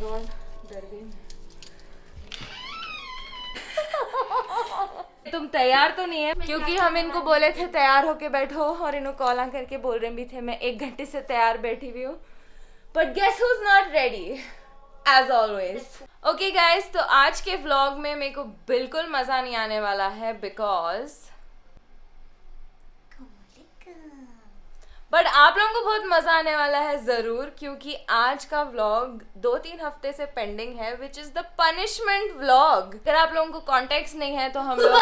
God, डर गई मैं। तुम तैयार तो नहीं है? क्योंकि हम इनको बोले थे तैयार होके बैठो और इन्हों कॉल ऑन करके बोल रहे भी थे मैं 1 घंटे से तैयार बैठी हुई हूँ। But guess who is not ready as always. Okay guys, तो आज के व्लॉग में मेरे को बिल्कुल मजा नहीं आने वाला है बिकॉज बट आप लोगों को बहुत मजा आने वाला है जरूर, क्योंकि आज का व्लॉग 2-3 हफ्ते से पेंडिंग है, which is the punishment vlog. अगर आप लोगों को कॉन्टेक्स्ट नहीं है तो हम लोग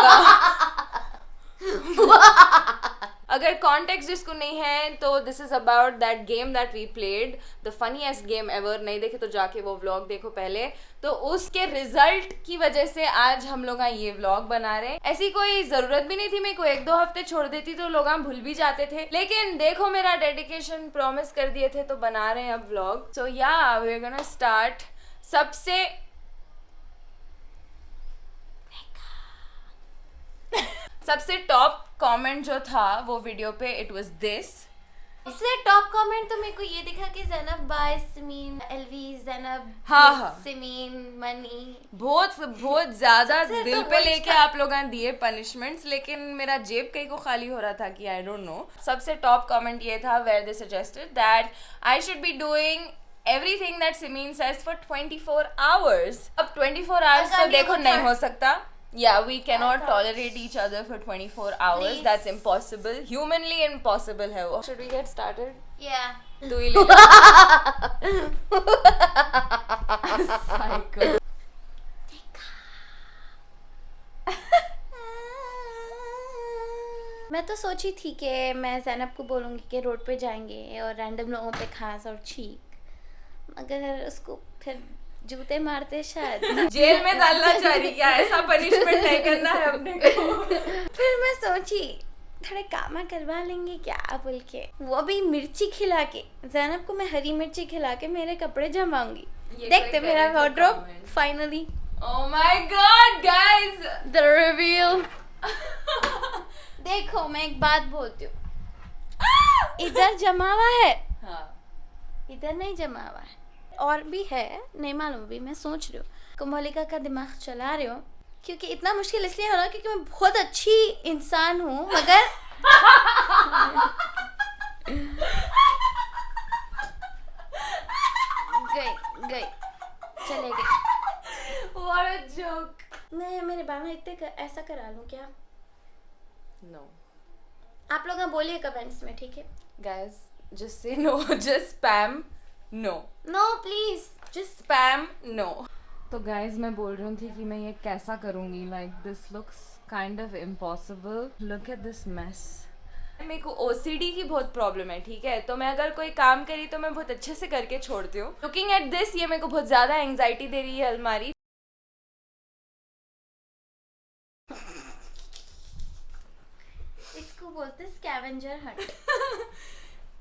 अगर कॉन्टेक्स्ट जिसको नहीं है तो this is about that game that we played, the funniest game ever. नहीं देखे तो जाके वो व्लॉग देखो पहले। तो उसके रिजल्ट की वजह से आज हम लोग ये व्लॉग बना रहे हैं। ऐसी कोई जरूरत भी नहीं थी, मेरे को 1-2 हफ्ते छोड़ देती तो लोग भूल भी जाते थे, लेकिन देखो मेरा डेडिकेशन, प्रॉमिस कर दिए थे तो बना रहे हैं अब व्लॉग। सो या वी आर गोना स्टार्ट। सबसे टॉप कमेंट जो था वो वीडियो पे, इट वाज दिस। इससे टॉप कमेंट तो मेरे को ये दिखा कि ज़ैनब बाय सिमीन एलवी, ज़ैनब हाँ। सिमीन मनी, बहुत ज्यादा दिल तो पे लेके आप लोगों ने दिए पनिशमेंट्स, लेकिन मेरा जेब कहीं को खाली हो रहा था कि आई डोंट नो। सबसे टॉप कमेंट ये था where they suggested that I should be doing everything that Simin says for 24 hours. अब 24 hours तो देखो नहीं हो सकता. Yeah, we cannot tolerate each other for 24 hours. Please. That's impossible. Humanly impossible है वो. Should we get started? Yeah. तू ही ले Psycho. मैं तो सोची थी कि मैं ज़ैनब को बोलूँगी कि रोड पे जाएंगे और रैंडम लोगों पे खांस और छींक, मगर उसको फिर जूते मारते शायद जेल में डालना चाहिए क्या? ऐसा पनिशमेंट नहीं करना है अपने को। फिर मैं सोची थोड़े कामा करवा लेंगे क्या बोल के, वो भी मिर्ची खिला के। ज़ैनब को मैं हरी मिर्ची खिला के मेरे कपड़े जमाऊंगी। देखते मेरा wardrobe finally. Oh my God, guys! The reveal. देखो मैं एक बात बोलती हूँ, इधर जमा हुआ है, हाँ, इधर नहीं जमा हुआ है, और भी है नहीं मालूम। भी मैं सोच रही हूँ कोमोलिका का दिमाग चला रही हूँ, क्योंकि इतना मुश्किल इसलिए हो रहा है क्योंकि मैं बहुत अच्छी इंसान हूँ, मगर गई चले गए। What a joke! मैं मेरे बाल इतने ऐसा करा लूँ क्या? No. आप लोग बोलिए कमेंट्स में, ठीक है? Guys, just say no. Just spam no. No please, Just spam no. तो guys, मैं बोल रही थी कि मैं ये कैसा करूँगी. Like this looks kind of impossible. Look at this mess. मेरे को OCD की बहुत प्रॉब्लम है, ठीक है? तो मैं अगर कोई काम करी तो मैं बहुत अच्छे से करके छोड़ती हूँ. Looking at this, ये मेरे को बहुत ज़्यादा एंग्जाइटी दे रही है अलमारी. इसको बोलते स्कैवेंजर हंट।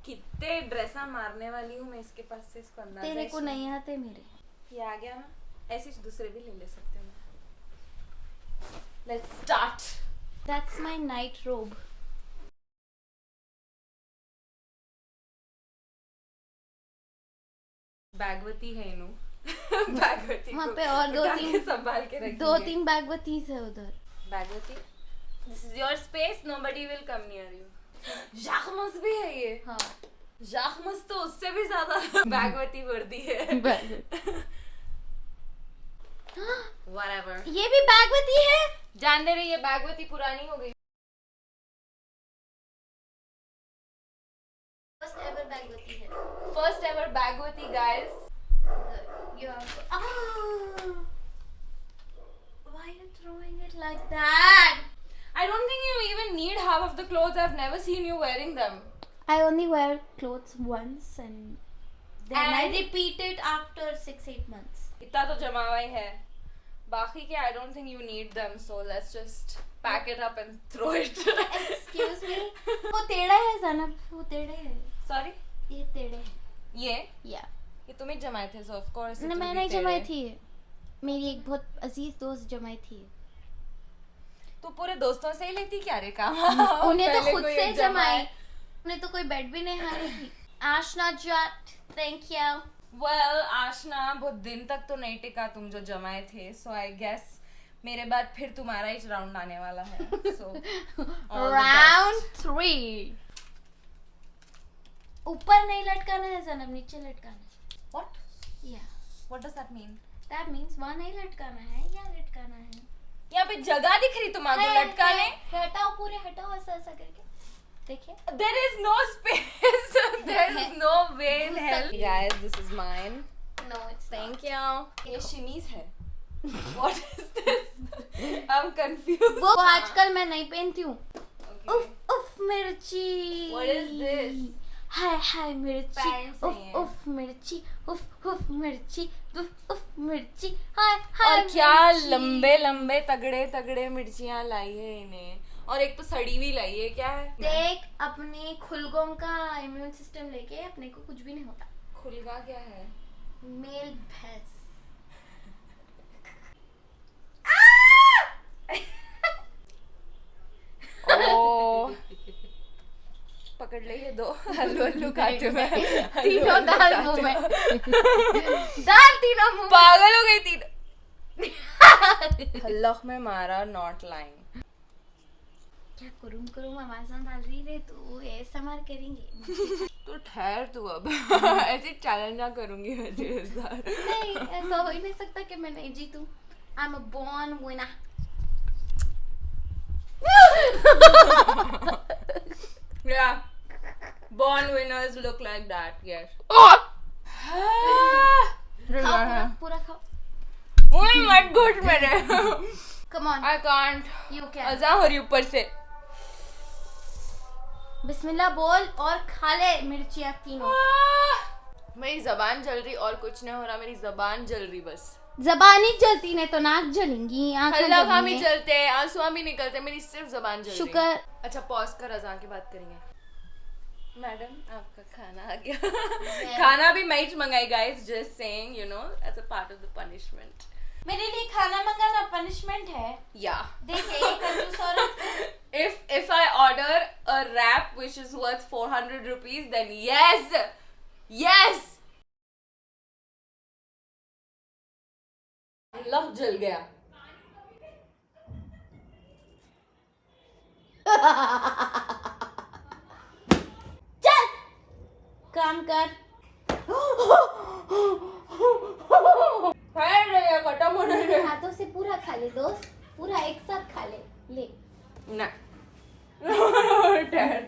कितने ड्रेसा मारने वाली हूँ मैं इसके पास से, इसको अंदाजा तेरे को नहीं आते मेरे। ये आ गया ना, ऐसे दूसरे भी ले सकते हो. Let's start. That's my night रोब। बैगवती है इनू. बैगवती वहाँ पे और संभाल के रखेंगे. 2-3 बैगवतीज है उधर। बैगवती, this is your space, nobody will come near you. जाखमस भी है ये. हाँ, जाखमस तो उससे भी ज्यादा बैगवती वर्दी है. Whatever. ये भी बैगवती है। जान दे रही, ये बैगवती पुरानी हो गई. फर्स्ट एवर बैगवती है। फर्स्ट एवर बैगवती guys. You have to... Ah! Why are you throwing it like that? I don't think you even need half of the clothes. I've never seen you wearing them. I only wear clothes once and then I repeat it after 6-8 months. इतना तो जमा हुआ ही है. बाकी के I don't think you need them. So let's just pack it up and throw it. Excuse me. वो टेढ़ा है ज़ैनब, वो टेढ़े है. Sorry? ये टेढ़े है. ये? Yeah. ये तुम्हें जमाए थे, so of course. नहीं, मैं नहीं जमाई थी. मेरी एक बहुत अजीज दोस्त जमाई थी. तो पूरे दोस्तों से ही लेती क्या रे काम? उन्हें तो खुद से जमाई. उन्हें तो कोई बेड भी नहीं हारी थी. आशना जाट, थैंक यू. वेल आशना बहुत दिन तक तो नहीं टिका तुम जो जमाए थे, सो आई गेस मेरे बाद फिर तुम्हारा ही राउंड आने वाला है, सो राउंड 3। ऊपर नहीं लटकाना है जनाब, नीचे लटकाना है। व्हाट या what does that mean? That means वहां नहीं लटकाना है, या लटकाना है। यहाँ पे जगह दिख रही तुम्हारे लटकाने? हटाओ, पूरे हटाओ, ऐसा ऐसा करके देखिए। There is no space. There is no way in hell. Guys, this is mine. No, it's Thank you. ये शिमीज है. What is this? I'm confused. वो आजकल मैं नहीं पहनती हूँ। Okay. उफ उफ मिर्ची। What is this? हाय हाय मिर्ची। Pants उफ हैं। उफ मिर्ची। उफ उफ मिर्ची। उफ उफ मिर्ची। हाय हाय। और क्या लंबे लंबे तगड़े तगड़े मिर्चियाँ लाई है इन्हें, और एक तो सड़ी हुई लाई है। क्या है? देख, अपने खुलगों का इम्यून सिस्टम लेके अपने को कुछ भी नहीं होता। खुलगा क्या है? मेल भैंस। ओ पकड़ ले ये दो हल्लू हल्लू काटे में तीनों दाल मुंह में। दाल तीनों मुंह में। पागल हो गई तीनों। हल्लख में मारा नॉट लाइन। क्या कुरुम कुरुम आवाज़ डाल रही रे तू, ASMR करेंगे। तो ठहर तू अब ऐसे चैलेंज ना करूंगी मैं तेरे साथ। नहीं, ऐसा हो ही नहीं सकता कि मैं नहीं जीतूं। I'm a born winner. Yeah, born winners look like that. Yes. खाओ, पूरा खाओ। ओए मत घुट मेरे। Come on, I can't. you can. अजा हो रही ऊपर से। बिस्मिल्लाह बोल और खा ले मिर्चियाँ तीनों। मेरी जबान जल रही और कुछ नहीं हो रहा, मेरी जबान जल रही बस। जबान ही जलती नहीं तो नाक जलेंगी, आंखें हल्ला भी जलेंगी। चलते हैं, आंसू भी निकलते, मेरी सिर्फ जबान जल रही। शुक्र। अच्छा पॉज कर, अजा की बात करेंगे। मैडम आपका खाना आ गया। खाना भी मैं ही मंगाई guys, just saying you know as a part of the punishment. मेरे लिए खाना मंगाना पनिशमेंट है। या देखिए ये कंजूस औरत। if I order a wrap which is worth 400 rupees, then yes अल्लाह जल गया। चल काम कर। खत्म होने दे। हाथों से पूरा खा ले दोस्त, पूरा एक साथ खा ले। ना ठहर।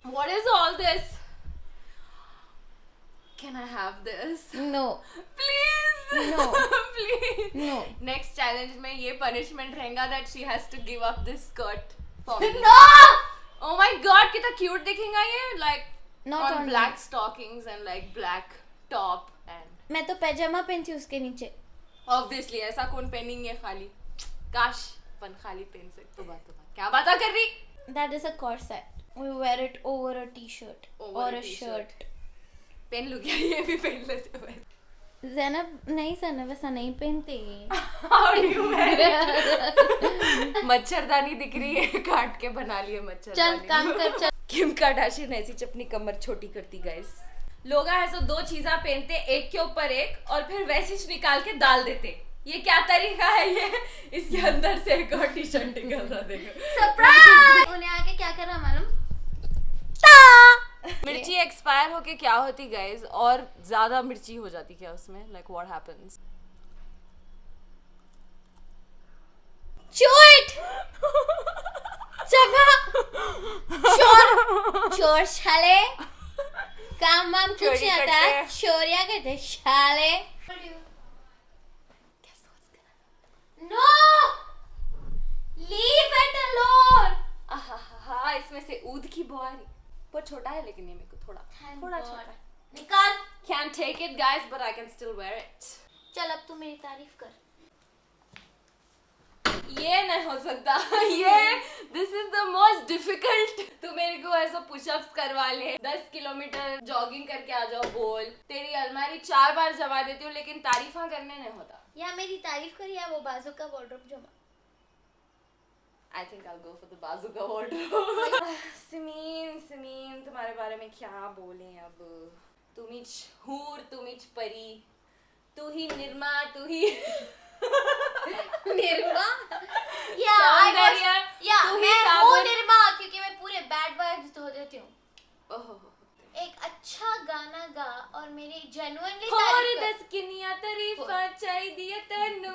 What is all this? Can I have this? No, Please. No. Please. no, Next challenge में ये punishment रहेगा that she has to give up this skirt for me. no. Oh my God, कितना cute दिखेगा ये, like Not on only. black stockings and like black top and मैं तो पैजामा पहनती हूँ उसके नीचे। obviously ऐसा कौन पहनेंगे खाली, काश अपन खाली पहन सकते। बात क्या बात कर रही? That is a corset. We wear it over a t-shirt Over or a a t-shirt. shirt. पहन लूँ क्या? ये भी पहन लेते हो। ज़ैनब नहीं, ज़ैनब ऐसा नहीं पहनते। How do you wear it? मच्छरदानी दिख रही है, काट के बना लिए मच्छरदानी। चल काम कर, चल। किम कार्दाशियन ऐसी अपनी कमर छोटी करती गाइस। लोग ऐसा दो चीजा पहनते एक के ऊपर एक और फिर वैसे ही निकाल के डाल देते। ये क्या तरीका है ये? इसके अंदर से एक और टी शर्ट निकल रहा देखो। सरप्राइज! उन्हें आके क्या करा मालूम? मिर्ची एक्सपायर होके क्या होती गाइस, और ज्यादा मिर्ची हो जाती क्या उसमें? Like what happens? चोट! चगा! चोर साले! काम वाम कुछ नहीं आता, चोरिया कहते साले। No! Leave it alone! हाँ इसमें से ऊद की बुआरी बहुत छोटा है, लेकिन ये मेरे को थोड़ा छोटा है। निकाल। Can't take it guys, but I can still wear it. चल अब तू मेरी तारीफ कर। ये नहीं हो सकता ये this is the most difficult. तू मेरे को ऐसा पुशअप्स करवा ले, 10 किलोमीटर जॉगिंग करके आ जाओ बोल, तेरी अलमारी 4 बार जमा देती हूँ लेकिन तारीफा करने नहीं होता। या मेरी तारीफ कर या वो बाजू का वार्डरोब जमा। I think I'll go for the bazooka wardrobe. सिमीन तुम्हारे बारे में क्या बोले अब। तुम ही हूर, तुम ही परी, तू ही निर्मा, तू ही निर्मा। या सौंदर्य, या तू ही मैं साबुन। हूँ निर्मा क्योंकि मैं पूरे बैड वाइब्स धो देती हूँ। ओहो एक अच्छा गाना गा और मेरी जेन्युइनली और तारीफ कर। 10 किनिया तारीफा चाहिए तेनू।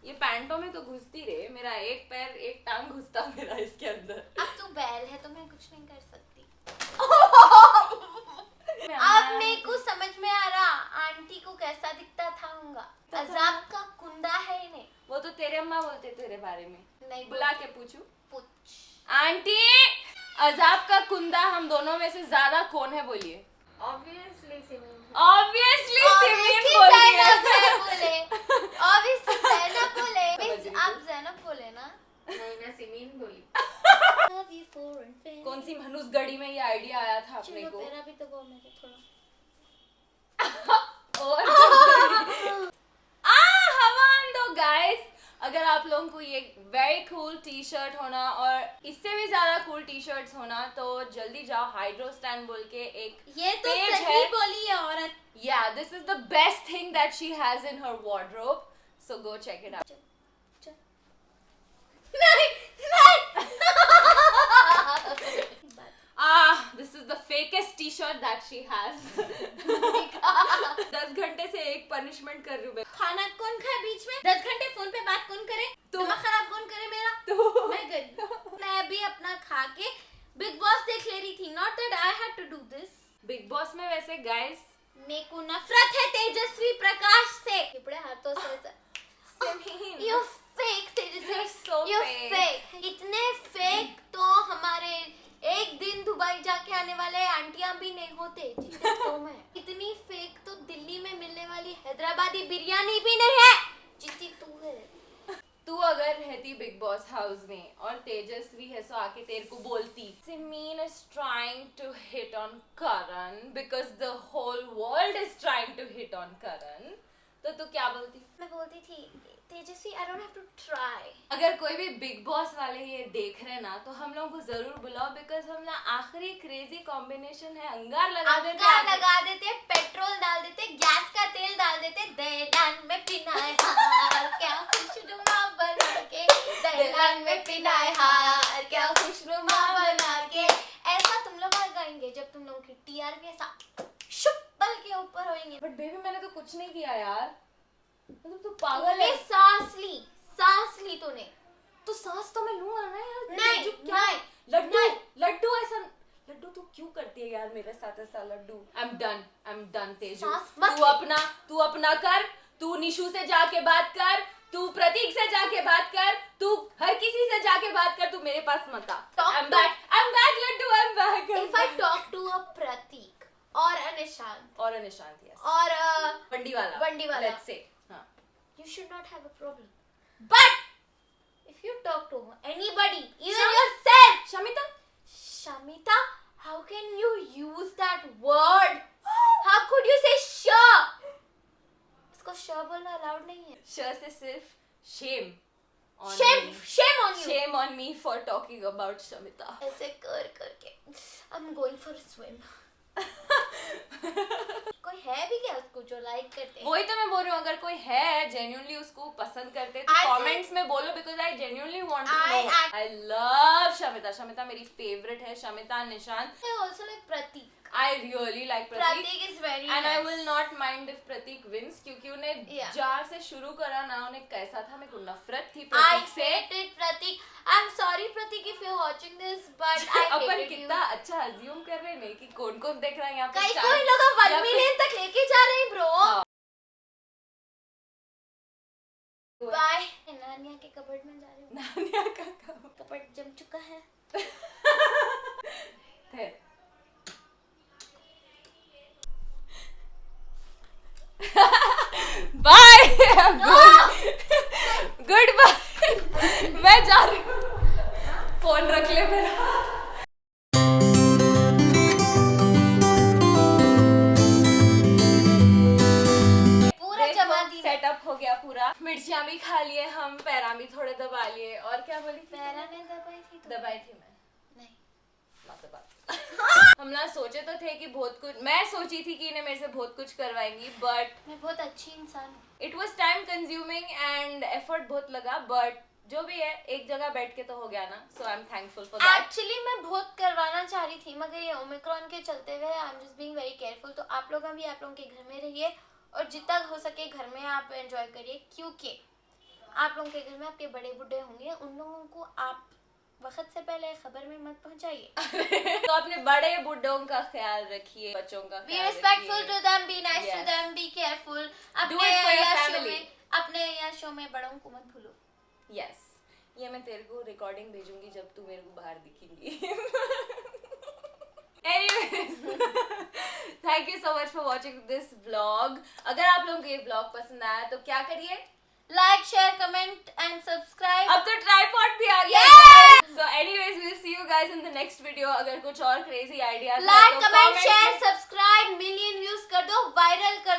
ये पैंटों में तो घुसती रे, मेरा एक पैर एक टांग घुसता मेरा इसके अंदर। अब तू बैल है तो मैं कुछ नहीं कर सकती। मैं अब मेरे को समझ में आ रहा आंटी को कैसा दिखता था होगा। अजाब का कुंदा है इन्हें। वो तो तेरे अम्मा बोलते तेरे बारे में। नहीं बुला के पूछू, पूछ। आंटी अजाब का कुंदा हम दोनों में से ज्यादा कौन है बोलिए। ऑब्वियसली सिमीन बोलिए। ऑब्वियसली ज़ैनब बोले। मींस आप ज़ैनब बोले ना। नहीं मैं सिमीन बोली। Love you for and friend। कौन सी मनुष्य गढ़ी में ये आइडिया आया था अपने चलो को। मेरा भी तो वो मेरे थोड़ा। और हवान दो गाइस। अगर आप लोगों को ये वेरी कूल टी शर्ट होना और इससे भी ज्यादा कूल टी शर्ट्स होना तो जल्दी जाओ हाइड्रो स्टैंड बोल के एक ये तो पेज सही है। बोली है औरत। Yeah, this is the best thing that she has in her wardrobe. So go check it out. नहीं This is the fakest t-shirt that she has. 10 घंटे से एक पनिशमेंट कर रही हूँ मैं। खाना कौन खाए बीच में? 10 घंटे फोन पे बात कौन करे? तू। दिमाग खराब कौन करे मेरा? तू। मैं गई। मैं भी अपना खा के बिग बॉस देख ले रही थी। Not that I had to do this. Big boss में वैसे गाइस मेरे को नफरत है तेजस्वी प्रकाश से। कपड़े हाथों से You fake Tejashwi. You're so You fake. fake। इतने फेक तो हमारे एक दिन दुबई जाके आने वाले आंटियां भी नहीं होते जितने तुम है। इतनी फेक तो दिल्ली में मिलने वाली हैदराबादी बिरयानी भी नहीं है जितनी तू है। तू अगर रहती बिग बॉस हाउस में और तेजस्वी है सो आके तेरे को बोलती सिमीन is trying to hit on Karan because the whole world is trying to hit on Karan, तो तू क्या बोलती? मैं बोलती थी तेजस्वी I don't have to try। अगर कोई भी बिग बॉस वाले ये देख रहे ना तो हम लोगों को जरूर बुलाओ बिकॉज हम ना आखिरी क्रेजी कॉम्बिनेशन है। अंगार लगा देते अंगार लगा देते, पेट्रोल डाल देते, गैस का तेल डाल देते, दहलान में पिनाए हार क्या खुशनुमा बना के, दहलान में पिनाए हार क्या खुशनुमा बना के। ऐसा तुम लोग गाएंगे जब तुम लोगों की टीआरपी ऐसा शुप्पल के ऊपर होएंगे। बट बेबी मैंने तो कुछ नहीं किया यार, मतलब तू पागल है। सांस ली तूने। तो सांस तो मैं लूंगा ना यार। नहीं, जो क्या नहीं, लड्डू नहीं। लड्डू ऐसा लड्डू तू क्यों करती है यार मेरे साथ ऐसा लड्डू। I am done Teju. सांस मत तू अपना कर, तू निशु से जाके बात कर, तू प्रतीक से जाके बात कर, तू हर किसी से जाके बात कर, तू मेरे पास मत आ। I am back Laddu, I am back. If I talk to a Prateek और a निशांत और निशांत yes और बंडी वाला let's say हाँ you should not have a problem. But if you talk to anybody, even yourself, Shamita, how can you use that word? How could you say sure? इसको sure बोलना allowed नहीं है. श से सिर्फ shame on Shame on you. shame on me for talking about Shamita. ऐसे कर करके I'm going for a swim. कोई है भी क्या उसको जो लाइक करते हैं? वही तो मैं बोल रही हूँ, अगर कोई है जेन्युइनली उसको पसंद करते तो कमेंट्स में बोलो because I genuinely want to know. I love Shamita मेरी फेवरेट है। Shamita, Nishant, I also like Pratik. I really like Pratik. Pratik is very And nice. I will not mind if Pratik wins क्योंकि उन्हें Yeah. जार से शुरू करा ना, उन्हें कैसा था, मेरे को नफरत थी I प्रतीक से। hated Pratik. I'm sorry Pratik if you're watching this, but I upon hated you. कितना अच्छा अज्यूम कर रहे हैं कि कौन कौन देख रहा है यहाँ पे। कई चार- कोई लोग या 1 फिर- मिलियन तक लेके जा रहे हैं ब्रो। हाँ। बाय। नानिया के कबर्ड में जा रही हूँ। नानिया का काम कबर्ड जम चुका है। थे। Bye. Goodbye. पैरामी खा लिए हम, पैरामी थोड़े दबा लिए। और क्या बोली थी? पैरा ने दबाई थी तो दबाई थी मैं नहीं। हम ना सोचे तो थे कि बहुत कुछ, मैं सोची थी कि इन्हें मेरे से बहुत कुछ करवाएंगी, बट मैं बहुत अच्छी इंसान हूँ। It was time consuming and effort बहुत लगा, बट जो भी है एक जगह बैठ के तो हो गया ना, so I am thankful for that. Actually मैं बहुत करवाना चाह रही थी, मगर ये ओमिक्रॉन के चलते हुए I am just being very careful. तो आप लोग भी आप लोगों के घर में रहिए और जितना हो सके घर में आप एंजॉय करिए, क्योंकि आप लोगों के घर में आपके बड़े बूढ़े होंगे, उन लोगों को आप वक्त से पहले खबर में मत पहुंचाइए। तो अपने बड़े बूढ़ों का ख्याल रखिए, बच्चों का बी ख्याल रिस्पेक्टफुल रखिए। To them, be nice to Yes. Them, be careful. Do it for your family. अपने या शो में बड़ों को मत भूलो। यस, ये मैं तेरे को रिकॉर्डिंग भेजूंगी जब तू मेरे को बाहर दिखेंगी। Anyways, thank you so much for watching this vlog. अगर आप लोगों को ये vlog पसंद आया तो क्या करिए? Like, share, comment and subscribe. अब तो ट्राइपॉड भी आ गया। Yes! So anyways, we'll see you guys in the next video. अगर कुछ और crazy ideas लाइक, हैं तो कमेंट, comment शेयर, में- सब्सक्राइब, मिलियन व्यूज कर दो, वायरल कर